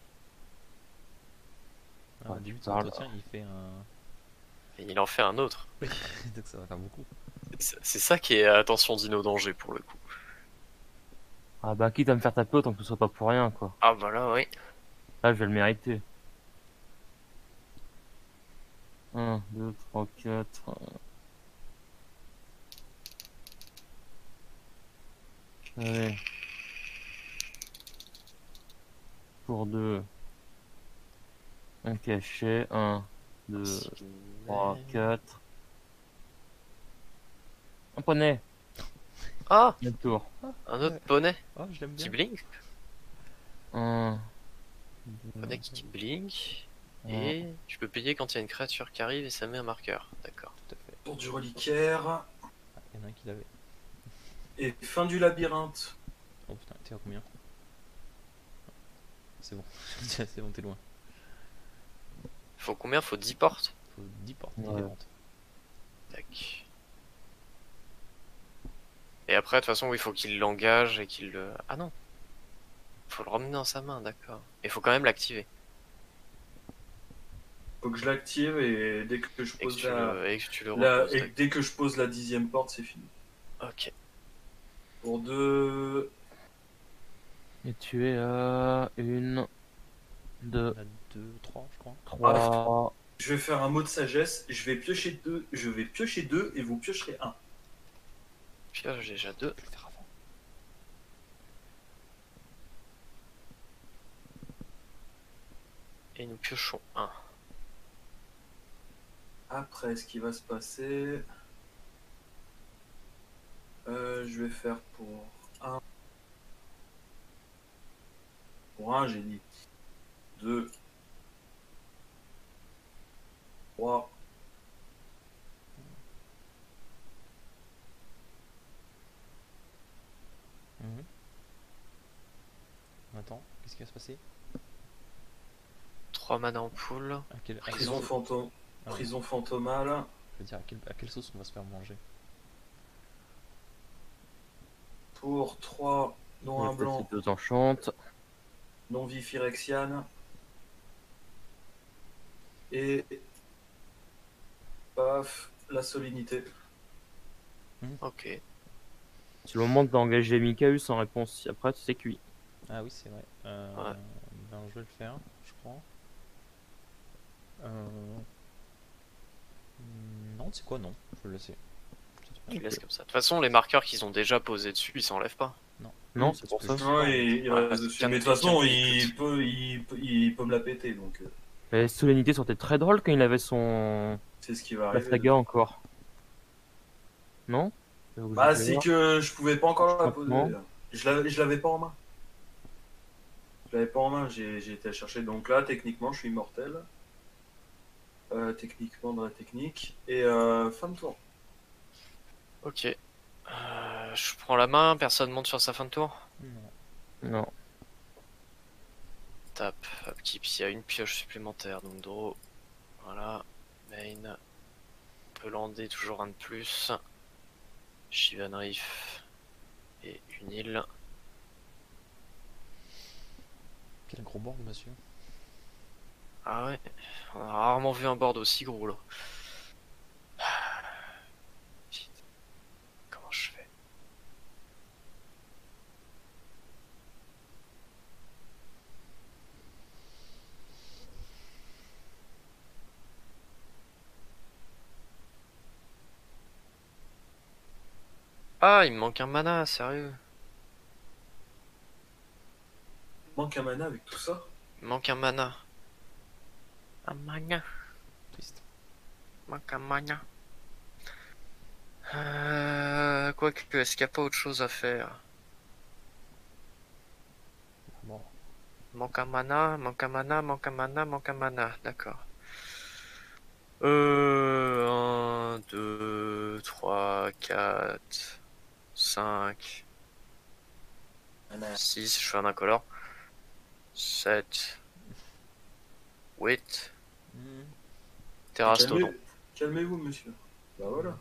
Au Ouais, début de tu son parles. entretien, il fait un. Et il en fait un autre. Donc ça va faire beaucoup. C'est ça qui est attention Dino danger pour le coup. Ah bah quitte à me faire taper autant que ce soit pas pour rien quoi. Ah bah là oui. Là je vais le mériter. 1, 2, 3, 4. Allez. Pour 2. Un cachet. 1, 2, 3, 4. Un poney. Ah, Un tour. un autre poney Oh, je l'aime qui bien. blink. 1, Poney qui blink. 2, Et tu peux payer quand il y a une créature qui arrive et ça met un marqueur. D'accord. Tout à fait. Tour du reliquaire. Ah, il y en a un qui l'avait. Et fin du labyrinthe. Oh putain, t'es à combien? C'est bon. C'est bon, t'es loin. Faut combien? Faut 10 portes. Faut 10 portes Ouais. différentes. Tac. Et après, de toute façon, il faut qu'il l'engage et qu'il le... Ah non. Faut le ramener dans sa main, d'accord. Et faut quand même l'activer. Faut que je l'active et dès que je Et que pose tu la, le, et que tu le la- reposes. et dès que je pose la 10e porte, c'est fini. Ok. Pour 2. Et tu es à 1, 2, On a 2, 3, je crois. 3. Je vais faire un mot de sagesse. Je vais piocher 2. Je vais piocher 2 et vous piocherez 1. Puis là, j'ai déjà 2. On peut le faire avant. Et nous piochons 1. Après, ce qui va se passer. Je vais faire pour 1. Pour 1, j'ai dit 2. 3. Attends, qu'est-ce qui va se passer? 3 mana en pool. À quelle Prison, sauce- Ah, Prison fantomale. je veux dire, à quelle sauce on va se faire manger? Pour 3, dont un blanc, 2 enchantes. non Vifirexian. Et. Paf, la solennité. Ok. C'est le moment d'engager Mikaus sans réponse. Après, c'est cuit. Ah oui, c'est vrai. Ouais. Ben, je vais le faire, je crois. Non, c'est quoi? Non, je vais le laisser. Tu laisses comme ça. De toute façon, les marqueurs qu'ils ont déjà posés dessus, ils s'enlèvent pas. Non, c'est pour ça. Ouais, il Ouais, reste dessus. calme- Mais de toute façon, calme- il peut me la péter, donc La solennité sortait très drôle quand il avait son. c'est ce qui va La arriver. saga encore. Non? Bah, c'est que je pouvais pas encore la poser. Franchement. Je l'avais pas en main. Je l'avais pas en main, j'ai été la chercher. Donc là, techniquement, je suis immortel. Techniquement, dans la technique. Et fin de tour. Ok. Je prends la main, personne monte sur sa fin de tour. Non. Non. Tape, upkeep, il y a une pioche supplémentaire, donc draw. Voilà. Main. On peut lander toujours un de plus. Shivan Reef. Et une île. Quel gros board, monsieur. Ah ouais. On a rarement vu un board aussi gros là. Shit. Comment je fais? Ah, il me manque un mana, sérieux. Il manque un mana avec tout ça. Il me manque un mana. Un mana. Twist. Manque un mana. Quoique, est-ce qu'il n'y a pas autre chose à faire? Bon. Manque un mana, manque un mana, manque un mana, manque un mana. D'accord. 1, 2, 3, 4, 5, Mana. 6, je fais un incolore. 7, 8, Terrastodon. Calmez-vous, monsieur. Bah voilà.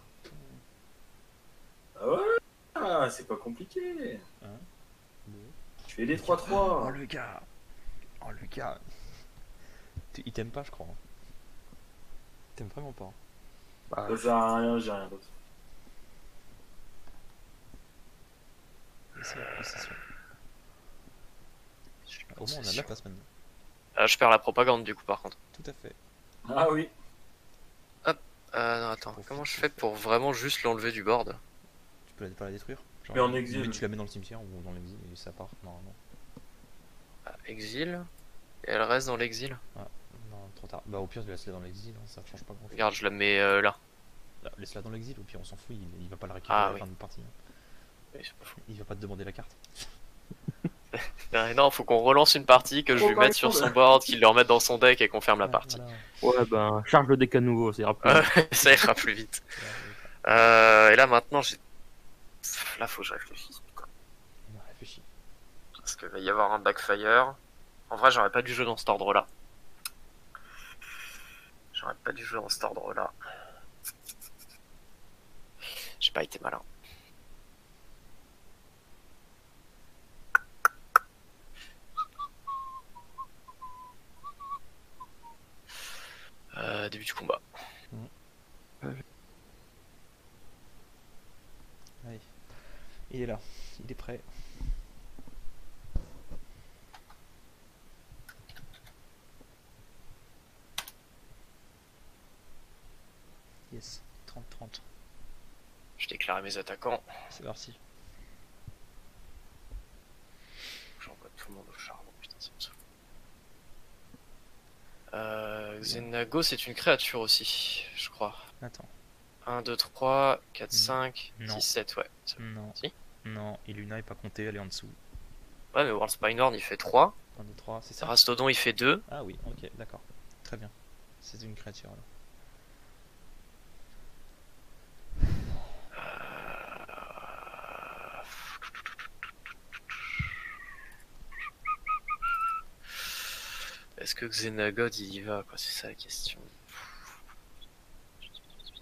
Ah ouais. Ah, c'est pas compliqué. Deux. Je fais des 3-3. Oh le gars. Oh le gars. Il t'aime pas, je crois. Il t'aime vraiment pas. Bah, J'ai rien d'autre. C'est la possession. Au moins, on a de la place maintenant. Je perds la propagande du coup par contre. Tout à fait. Ah oui. Non, attends, comment je fais pour vraiment juste l'enlever du board? Tu peux pas la détruire. Genre, Mais en exil. Mais tu la mets dans le cimetière ou dans l'exil et ça part normalement. Exil. Et elle reste dans l'exil. Non, trop tard. Bah au pire, laisse-la dans l'exil, hein, ça change pas grand chose. Regarde, je la mets là. Laisse-la dans l'exil, au pire, on s'en fout, il va pas la récupérer Ah à la oui. fin de partie. Hein. Oui, c'est pas faux. Il va pas te demander la carte. Non, faut qu'on relance une partie, que je lui mette sur son board, qu'il le remette dans son deck et qu'on ferme la partie. Voilà. ouais, ben, charge le deck à nouveau, ça ira plus. Ça ira plus vite. Et là maintenant, là, faut que je réfléchisse. Quoi. On a réfléchi. Parce qu'il va y avoir un backfire. En vrai, j'aurais pas dû jouer dans cet ordre-là. J'ai pas été malin. Début du combat. Allez. Il est là. Il est prêt. Yes. 30-30. Je déclare mes attaquants. C'est parti. J'envoie tout le monde au charbon, putain, ça me saoule. Xenago, c'est une créature aussi, je crois. Attends. 1, 2, 3, 4, 5, Non. 6, 7, ouais. Non. Si. Non, Illuna est pas compté, elle est en dessous. Ouais, mais World Spinehorn il fait 3. 1, 2, 3, c'est ça. Terrastodon il fait 2. Ah oui, ok, d'accord. Très bien. C'est une créature alors. Est-ce que Xenagod il y va, quoi? C'est ça la question.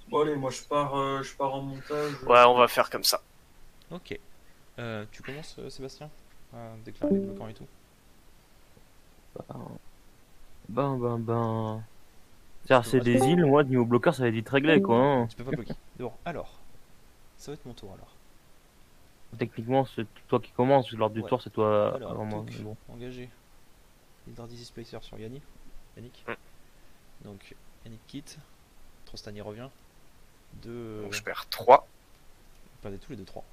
Bon allez, moi je pars en montage. Ouais, on va faire comme ça. Ok. Tu commences, Sébastien, à déclarer les bloquants et tout. Ben. C'est des îles, moi, niveau bloqueur, ça va être vite réglé, quoi. Hein. Tu peux pas bloquer. Bon, alors. Ça va être mon tour alors. Techniquement, c'est toi qui commences, lors du Ouais. tour, c'est toi Alors, avant moi. Touk, mais bon. engagé. Leader Displacer sur Yannick. Mm. Donc, Yannick quitte. Trostani revient. Deux. Donc je perds 3. Vous perdez tous les deux 3.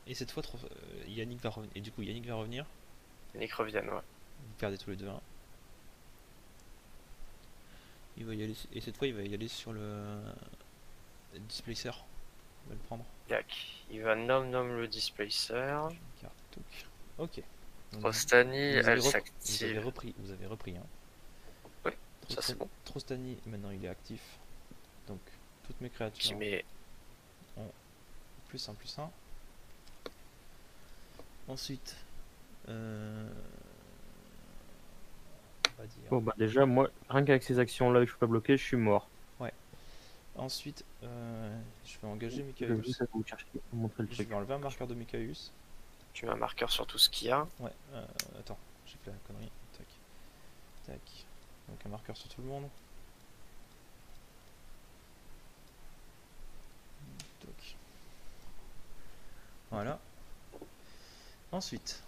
Et cette fois, Yannick va revenir. Et du coup, Yannick va revenir. Nick revienne, ouais. Vous perdez tous les deux 1. Il va y aller. Et cette fois, il va y aller sur le Displacer. Il va le prendre. Yac. Il va nom le displacer. Carte, Touk. Ok. Donc, Trostani, vous avez elle vous avez s'active. repris. Vous avez repris. Hein. Ouais, ça c'est bon. Trostani, maintenant il est actif. Donc, toutes mes Qui créatures. met Plus 1, plus 1. Ensuite, on va dire. Bon, bah, déjà, moi, rien qu'avec ces actions-là que je peux pas bloquer, je suis mort. Ensuite, je vais engager Je vais Mikaeus. juste vous chercher pour montrer le Je truc. vais enlever un marqueur de Mikaeus. Tu mets un marqueur sur tout ce qu'il y a. Ouais, attends, j'ai fait la connerie. Tac. Tac. Donc un marqueur sur tout le monde. Tac. Voilà. Ensuite,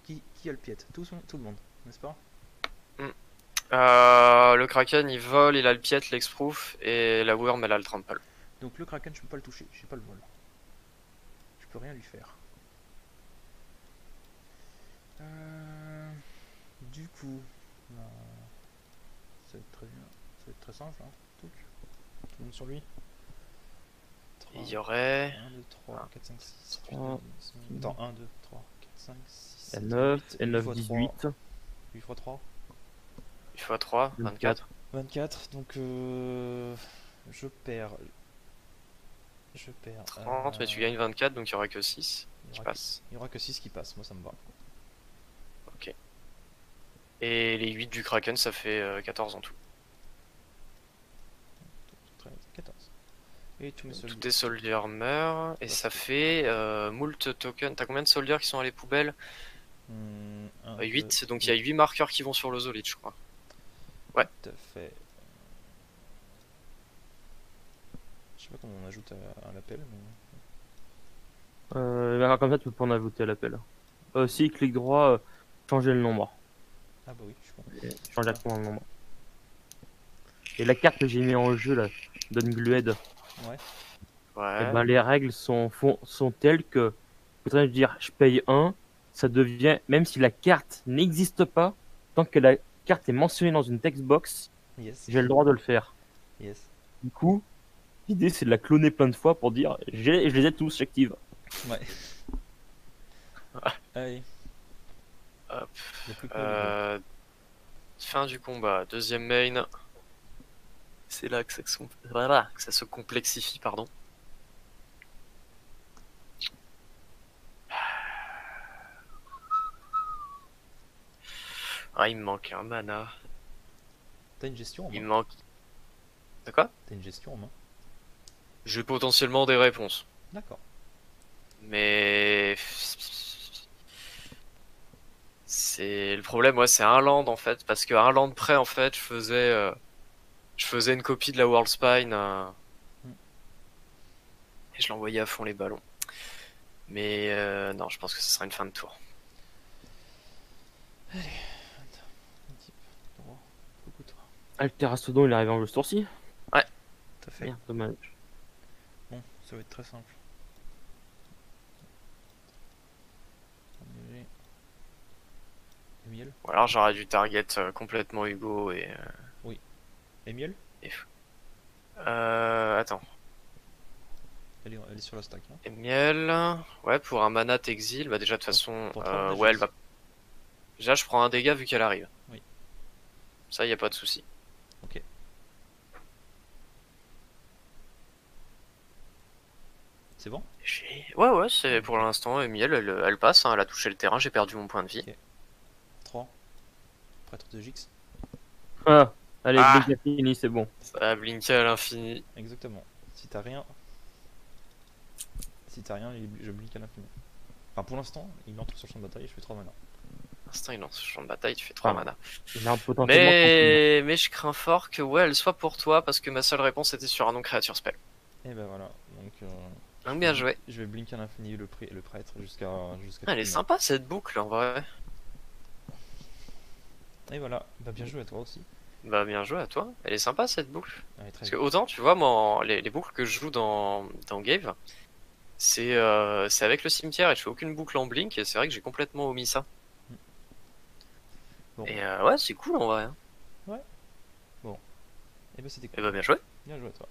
qui a le piète? Tout le monde, n'est-ce pas? Le Kraken il vole, il a le piète, l'exproof, et la Worm elle a le trample. Donc le Kraken, je peux pas le toucher, j'ai pas le vol. Je peux rien lui faire. Du coup, ça va être très bien, ça va être très simple. Hein. Tout le monde sur lui. Il y aurait 1, 2, 3, 4, 5, 6, 8, 3, 9, 10, attends, 1, 2, 3, 4, 5, 6, 7, 9, 8, et 9, 8 18, 8 x 3, 8 x 3, 24. 24, donc je perds 30, mais tu gagnes 24, donc il y aura que 6 qui passent. Il y aura que 6 qui passent, moi ça me va. Ok. Et les 8 du Kraken, ça fait 14 en tout. 13, 14. Et tous mes Donc, soldiers. tous tes soldiers meurent, et ça fait moult tokens. T'as combien de soldiers qui sont à les poubelles? 8, donc il y a 8 marqueurs qui vont sur le Zolid, je crois. Ouais. Tout à fait. Je sais pas comment on ajoute à l'appel, mais... alors, comme ça, tu peux pas en ajouter à l'appel. Si, clic droit, changer le nombre. Ah bah oui, je suis con. Et change directement le nombre. Et la carte que j'ai mis en jeu, là, d'Unglued, Ouais. et Ouais. ben, les règles sont telles que, faudrait dire, je paye 1, ça devient, même si la carte n'existe pas, tant que la carte est mentionnée dans une textbox, Yes. j'ai le droit de le faire. Yes. Du coup, l'idée c'est de la cloner plein de fois pour dire, je les ai tous, j'active. Ouais. Allez. Hop. Il y a plus que le niveau. Fin du combat, deuxième main. C'est là que voilà, que ça se complexifie, pardon. Ah, il me manque un mana. T'as une gestion en Il main. me manque. De quoi? T'as une gestion en main. J'ai potentiellement des réponses. D'accord. Mais. C'est le problème, moi, c'est un land en fait. Parce qu'à un land près, en fait, je faisais une copie de la World Spine. Et je l'envoyais à fond les ballons. Mais non, je pense que ce sera une fin de tour. Allez. Type, droit, beaucoup toi. Alterastodon, il est arrivé en jeu ce tour-ci. Tout à fait. Merde, dommage. Bon, ça va être très simple. Engager. Emiel. Ou alors j'aurais dû target complètement Hugo et. Emiel. Attends. Elle est sur la stack. Hein. Emiel. Ouais, pour un mana t'exile. Bah, déjà, de toute façon. Pour 30 Ouais, elle déjà. va. Déjà, je prends un dégât vu qu'elle arrive. Oui. Ça, y a pas de souci. Ok. C'est bon? Ouais, c'est pour l'instant. Emiel, elle passe. Hein, elle a touché le terrain. J'ai perdu mon point de vie. Ok. 3. Prêtre de Jix. Ah, allez, Ah. Blink a fini, c'est bon. Ça a blinké à l'infini. Exactement. Si t'as rien. Si t'as rien, je blink à l'infini. Enfin, pour l'instant, il entre sur le champ de bataille et je fais 3 mana. Instinct, il lance ce champ de bataille, tu fais 3 Ah, mana. Il a un potentiellement tranquille. Mais je crains fort que ouais, elle soit pour toi parce que ma seule réponse était sur un non-créature spell. Et ben voilà. Donc bien joué. Je vais blink à l'infini le prêtre jusqu'à Ah, elle est plus sympa cette boucle en vrai. Et voilà. Bah bien joué à toi aussi. Bah bien joué à toi. Elle est sympa cette boucle. Allez, très Parce que bien. autant, tu vois, moi, les boucles que je joue dans Gave, c'est avec le cimetière et je fais aucune boucle en blink et c'est vrai que j'ai complètement omis ça. Bon. Et ouais, c'est cool en vrai. Et ben c'était Et cool. bah bien joué. Bien joué à toi.